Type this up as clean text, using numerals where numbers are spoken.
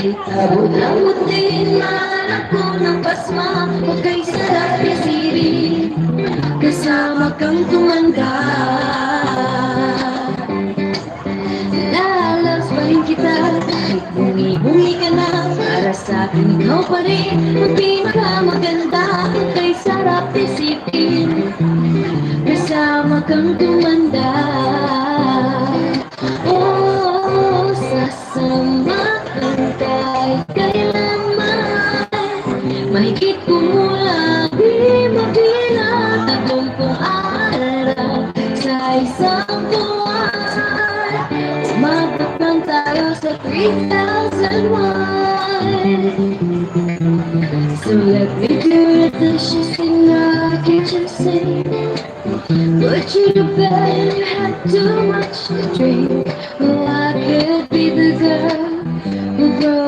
Kahit abot ang mutin, mahanap ko ng pasma. Huwag kay sarap isipin, kasama kang tumanda. Lalas pa rin kita, kahit bungi-bungi ka na. Para sa'kin ikaw pa rin ang pinakamaganda. Huwag kay sarap isipin, kasama kang tumanda. Oh, sasama kang kahit kailanman. Mahigit ko mula, di mabilang 30 araw sa isang buwan. Umabot lang tayo sa 3,001. So let me do the dishes in the kitchen sink. Put you to bed, you had too much to drink.